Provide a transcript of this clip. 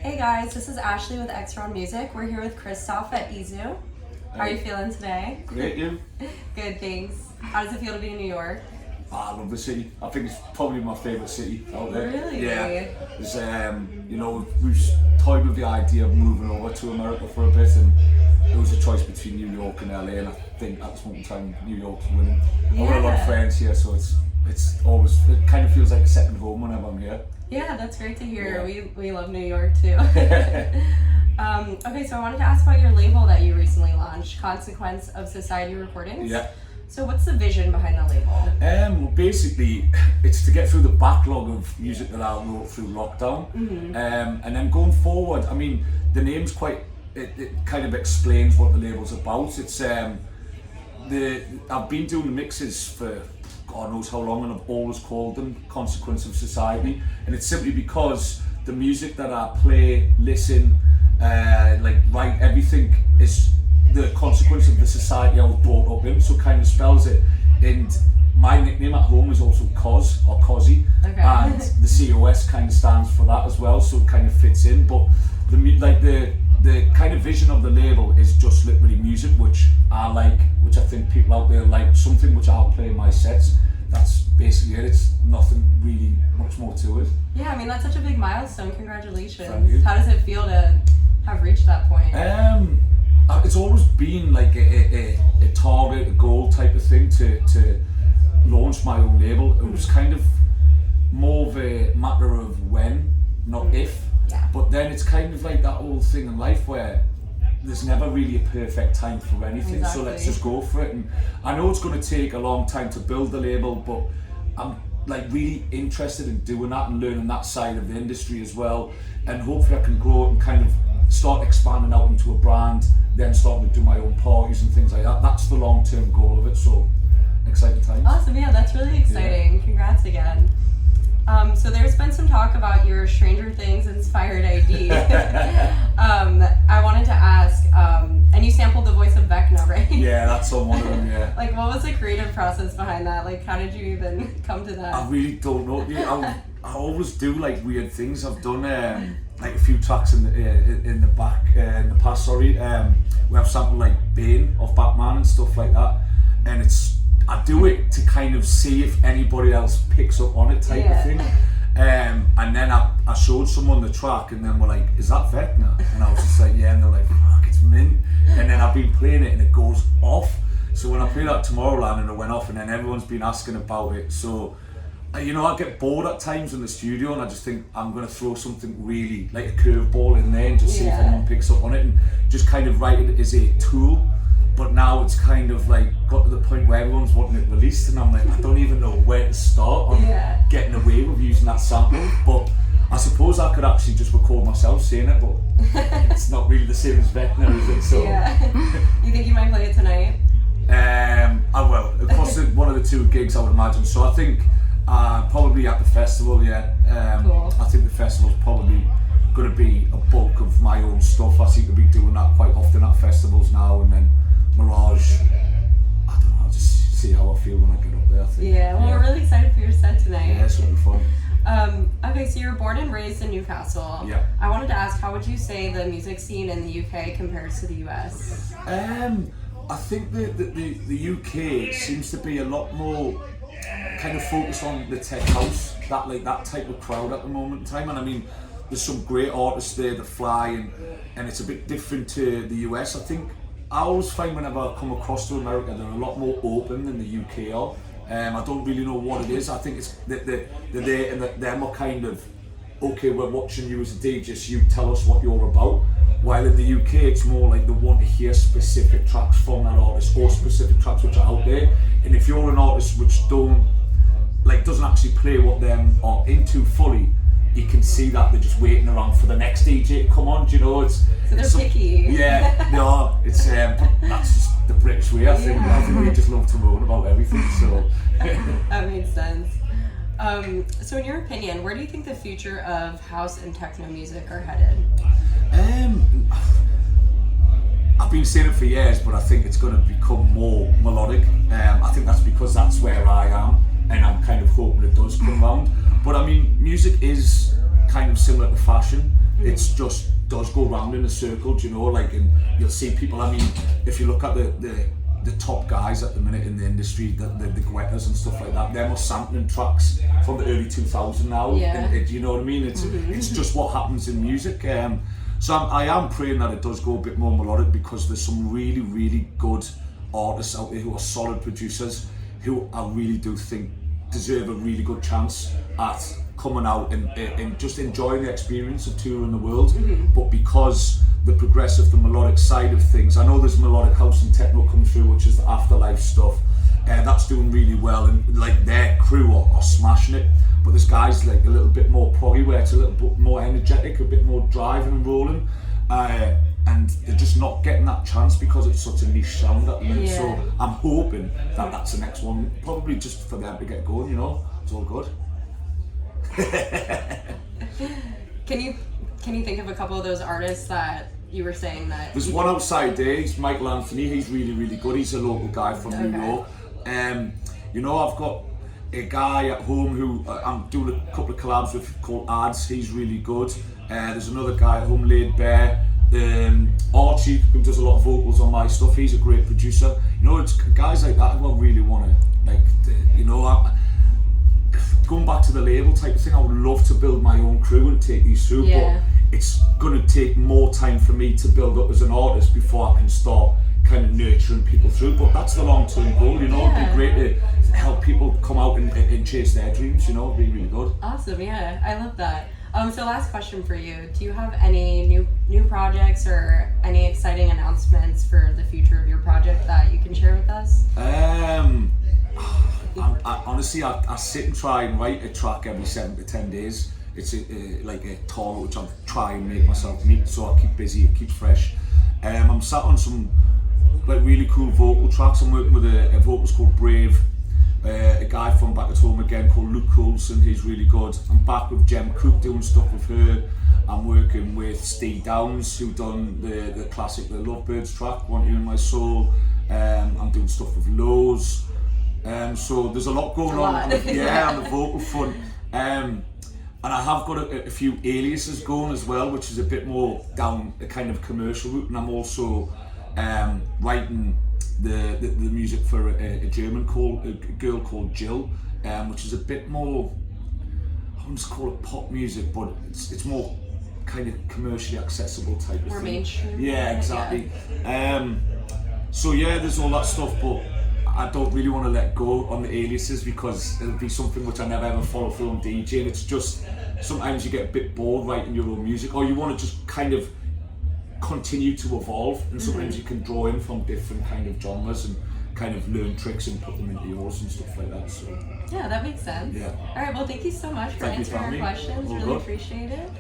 Hey guys, this is Ashley with Exron Music. We're here with Cristoph at Izu. How are you feeling today? Great, you? Good, thanks. How does it feel to be in New York? I love the city. I think it's probably my favourite city out there. Really? Yeah. It's, we've toyed with the idea of moving over to America for a bit, and there was a choice between New York and LA, and I think at this moment in time, New York's winning. Yeah. I've got a lot of friends here, so it kind of feels like a second home whenever I'm here. Yeah, that's great to hear. Yeah. We love New York too. Okay, so I wanted to ask about your label that you recently launched, Consequence of Society Recordings. Yeah. So what's the vision behind the label? Well, basically, it's to get through the backlog of music that I wrote through lockdown. Mm-hmm. And then going forward, I mean, the name's it kind of explains what the label's about. It's I've been doing the mixes for God knows how long, and I've always called them Consequence of Society. And it's simply because the music that I play, listen, write, everything is the consequence of the society I was brought up in, so it kind of spells it. And my nickname at home is also Cos, or Cosy, okay. And the COS kind of stands for that as well, so it kind of fits in. But the kind of vision of the label is just literally music which I like, which I think people out there like, something which I'll play in my sets. That's basically it. It's nothing really much more to it. Yeah, I mean, that's such a big milestone. Congratulations. Thank you. How does it feel to have reached that point? It's always been like a target, a goal type of thing to launch my own label. It was kind of more of a matter of when, not if. Yeah. But then it's kind of like that whole thing in life where there's never really a perfect time for anything, Exactly. so let's just go for it. And I know it's going to take a long time to build the label, but I'm like really interested in doing that and learning that side of the industry as well, and hopefully I can grow it and kind of start expanding out into a brand, then starting to do my own parties and things like that. That's the long-term goal of it, so exciting times. Awesome, yeah, that's really exciting. Yeah. Congrats again. So there's been some talk about your Stranger Things inspired ID. I wanted to ask, and you sampled the voice of Vecna, right? Yeah, that's on one of them, yeah. Like, what was the creative process behind that? Like, how did you even come to that? I really don't know. I always do like weird things. I've done like a few tracks in the past. Sorry, where I've sampled like Bane of Batman and stuff like that, and I do it to kind of see if anybody else picks up on it type of thing. And then I showed someone the track, and then we're like, "Is that Vecna?" And I was just like, "Yeah," and they're like, "Fuck, it's mint." And then I've been playing it, and it goes off. So when I played at Tomorrowland, and it went off, and then everyone's been asking about it. So I get bored at times in the studio, and I just think I'm going to throw something really like a curveball in there and just see if anyone picks up on it, and just kind of write it as a tool. But now it's kind of like got to the point where everyone's wanting it released, and I'm like, I don't even know where to start on getting away with using that sample. But I suppose I could actually just record myself saying it, but it's not really the same as Vecna, is it? So You think you might play it tonight? I will. Across one of the two gigs, I would imagine. So I think probably at the festival, Cool. I think the festival's probably going to be a bulk of my own stuff. I seem to be doing that quite often at festivals now, and then Mirage, I don't know, I'll just see how I feel when I get up there, I think. Yeah, well, we're really excited for your set tonight. Yeah, it's going to be fun. Okay, so you were born and raised in Newcastle. Yeah. I wanted to ask, how would you say the music scene in the UK compares to the US? I think the UK seems to be a lot more kind of focused on the tech house, that type of crowd at the moment in time. And I mean, there's some great artists there that fly, and it's a bit different to the US. I think I always find whenever I come across to America, they're a lot more open than the UK are. I don't really know what it is. I think it's that they're there, and that they're more kind of, okay, we're watching you as a DJ, so you tell us what you're about. While in the UK, it's more like they want to hear specific tracks from that artist, or specific tracks which are out there. And if you're an artist which doesn't actually play what them are into fully, you can see that they're just waiting around for the next DJ to come on. Do you know, So they're picky. Yeah, no, it's that's just the British way. I think we just love to moan about everything. So That makes sense. So in your opinion, where do you think the future of house and techno music are headed? I've been saying it for years, but I think it's going to become more melodic. I think that's because that's where I am, and I'm kind of hoping it does come round. But I mean, music is kind of similar to fashion. It's just does go round in a circle, do you know, like, and you'll see people, I mean, if you look at the top guys at the minute in the industry, the Guettas and stuff like that, they're more sampling tracks from the early 2000s now. Yeah. You know what I mean? It's just what happens in music. So I am praying that it does go a bit more melodic, because there's some really, really good artists out there who are solid producers who I really do think deserve a really good chance at coming out and just enjoying the experience of touring the world. But because the progressive, the melodic side of things, I know there's melodic house and techno coming through, which is the Afterlife stuff, that's doing really well, and like their crew are smashing it. But there's guys like a little bit more proggy, where it's a little bit more energetic, a bit more driving and rolling, and they're just not getting that chance because it's such a niche sound at the minute. So I'm hoping that that's the next one, probably just for them to get going, you know. It's all good. Can you think of a couple of those artists that you were saying that? There's one outside there, he's Michael Anthony, he's really, really good. He's a local guy from New York. You know, I've got a guy at home who I'm doing a couple of collabs with called Ads, he's really good. There's another guy at home, Laid Bear. Archie, who does a lot of vocals on my stuff, he's a great producer. You know, it's guys like that who I really want to, like, you know, going back to the label type of thing, I would love to build my own crew and take these through, but it's going to take more time for me to build up as an artist before I can start kind of nurturing people through. But that's the long-term goal, you know. It'd be great to help people come out and chase their dreams, you know. It'd be really good. Awesome, yeah, I love that. So last question for you, do you have any new projects or any exciting announcements for the future of your project that you can share with us? Honestly, I sit and try and write a track every 7 to 10 days. It's like a target which I'm trying to make myself meet, so I keep busy, it keeps fresh. I'm sat on some like really cool vocal tracks. I'm working with a vocalist called Brave, a guy from back at home again called Luke Coulson, he's really good. I'm back with Jem Cook doing stuff with her. I'm working with Steve Downs, who done the classic The Lovebirds track, Want You in My Soul. I'm doing stuff with Lowe's. So there's a lot going on on the vocal front. And I have got a few aliases going as well, which is a bit more down a kind of commercial route. And I'm also writing the music for a German girl called Jill, which is a bit more, I wouldn't call it pop music, but it's more kind of commercially accessible type of more thing. mainstream. Yeah, exactly. So yeah, there's all that stuff, but I don't really want to let go on the aliases because it'll be something which I never ever follow through on DJing. It's just sometimes you get a bit bored writing your own music, or you want to just kind of continue to evolve, and sometimes you can draw in from different kind of genres and kind of learn tricks and put them into yours and stuff like that. So yeah, that makes sense. Yeah. All right, well, thank you so much for answering our questions. Really appreciate it.